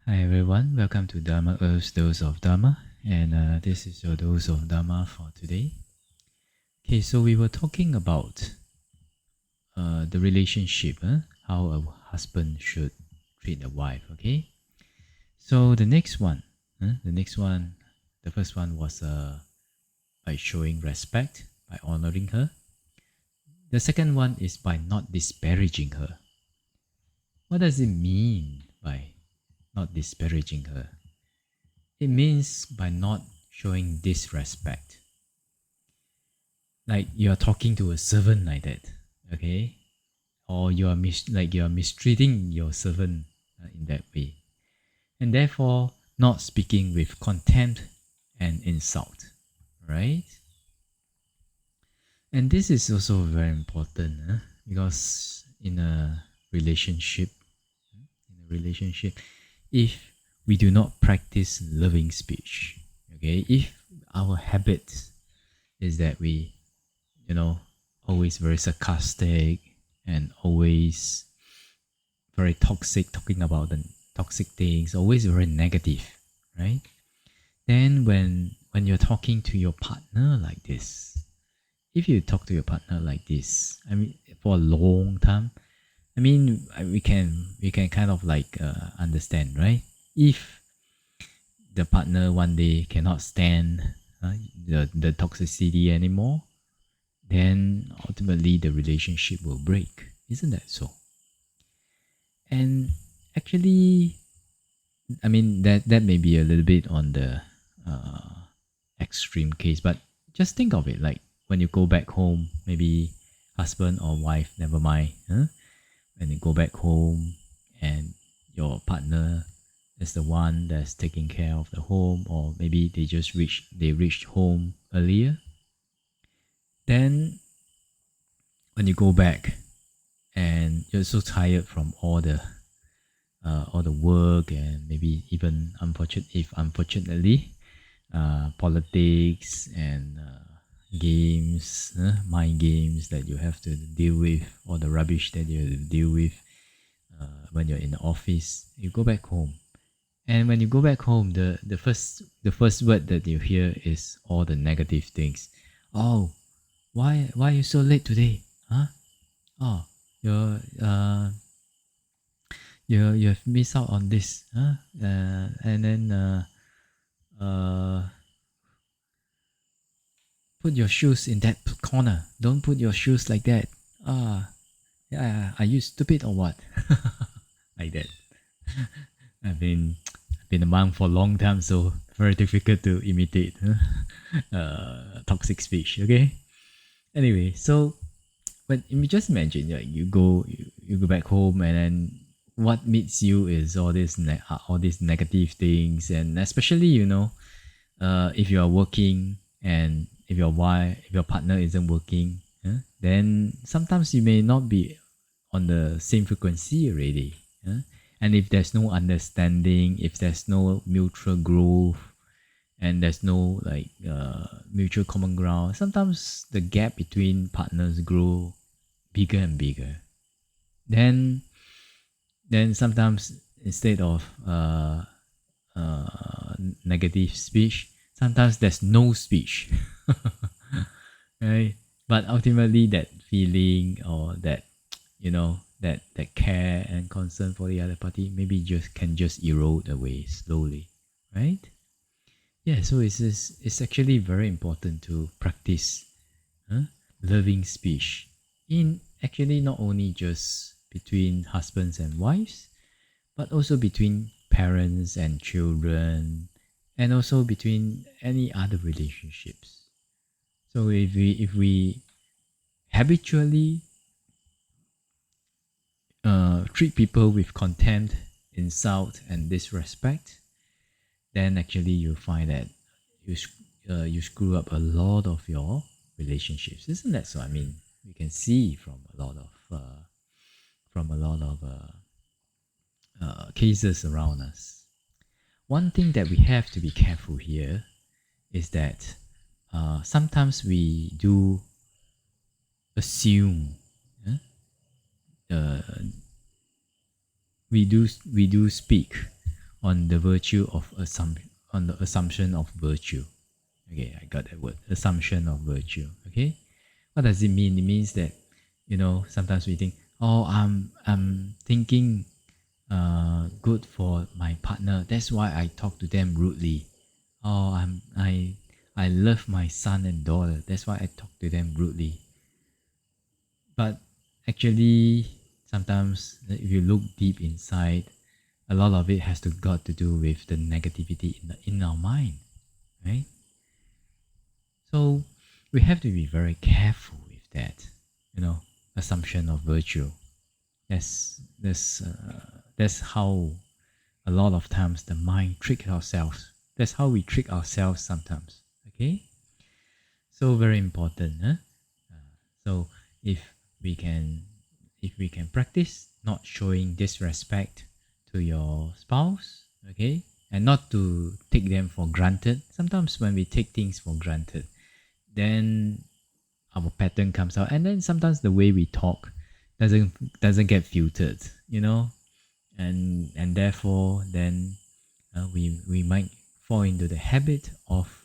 Hi everyone, welcome to Dharma Earth's Dose of Dharma, and this is your dose of Dharma for today. Okay, so we were talking about the relationship, how a husband should treat a wife. Okay, so the first one was by showing respect, by honoring her. The second one is by not disparaging her. What does it mean by not disparaging her? It means by not showing disrespect. Like you're talking to a servant like that, okay? Or you are mistreating your servant in that way. And therefore not speaking with contempt and insult, right? And this is also very important because in a relationship, if we do not practice loving speech, okay, if our habit is that we, always very sarcastic and always very toxic, talking about the toxic things, always very negative, right? Then when you're talking to your partner like this, if you talk to your partner like this, I mean, for a long time, I mean, we can kind of like understand, right? If the partner one day cannot stand the toxicity anymore, then ultimately the relationship will break. Isn't that so? And actually, I mean that may be a little bit on the extreme case, but just think of it like when you go back home, maybe husband or wife, never mind, when you go back home and your partner is the one that's taking care of the home, or maybe they reached home earlier, then when you go back and you're so tired from all the work, and maybe even unfortunately politics and games, mind games that you have to deal with, all the rubbish that you have to deal with when you're in the office. You go back home, and when you go back home, the first word that you hear is all the negative things. Oh, why are you so late today? Huh? Oh, you're you have missed out on this, huh? And then uh, put your shoes in that corner. Don't put your shoes like that. Ah, yeah, are you stupid or what? Like that. I've been a monk for a long time, so very difficult to imitate toxic speech. Okay. Anyway, so when you just imagine, like you go back home, and then what meets you is all these negative things, and especially if you are working, and if your partner isn't working, then sometimes you may not be on the same frequency already. And if there's no understanding, if there's no mutual growth, and there's no like mutual common ground, sometimes the gap between partners grow bigger and bigger. Then sometimes instead of negative speech, sometimes there's no speech. Right? But ultimately that feeling, or that that care and concern for the other party, maybe just erode away slowly, right? Yeah, so it's actually very important to practice loving speech, in actually not only just between husbands and wives, but also between parents and children, and also between any other relationships. So if we habitually treat people with contempt, insult, and disrespect, then actually you'll find that you screw up a lot of your relationships. Isn't that so? I mean, you can see from a lot of cases around us. One thing that we have to be careful here is that sometimes we do assume, uh, we do speak on the virtue of on the assumption of virtue. Okay, I got that word, assumption of virtue. Okay, what does it mean? It means that, sometimes we think, oh, I'm thinking good for my partner. That's why I talk to them rudely. Oh, I love my son and daughter. That's why I talk to them rudely. But actually, sometimes if you look deep inside, a lot of it has got to do with the negativity in our mind, right? So we have to be very careful with that, assumption of virtue. That's how a lot of times the mind tricks ourselves. That's how we trick ourselves sometimes. Okay, so very important. Huh? So if we can, if we can practice not showing disrespect to your spouse, okay, and not to take them for granted. Sometimes when we take things for granted, then our pattern comes out, and then sometimes the way we talk doesn't get filtered, and therefore then we might fall into the habit of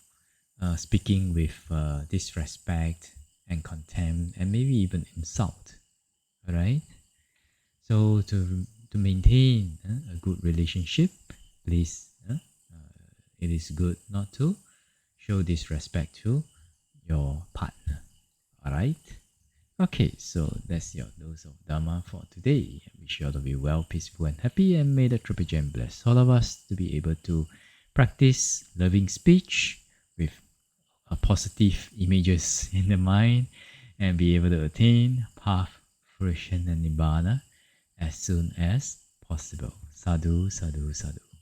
speaking with disrespect and contempt and maybe even insult. All right. So to maintain a good relationship, please, it is good not to show disrespect to your partner. All right. Okay, so that's your dose of Dharma for today. I wish you all to be well, peaceful, and happy, and may the Triple Gem bless all of us to be able to practice loving speech with positive images in the mind and be able to attain path, fruition, and nibbana as soon as possible. Sadhu, sadhu, sadhu.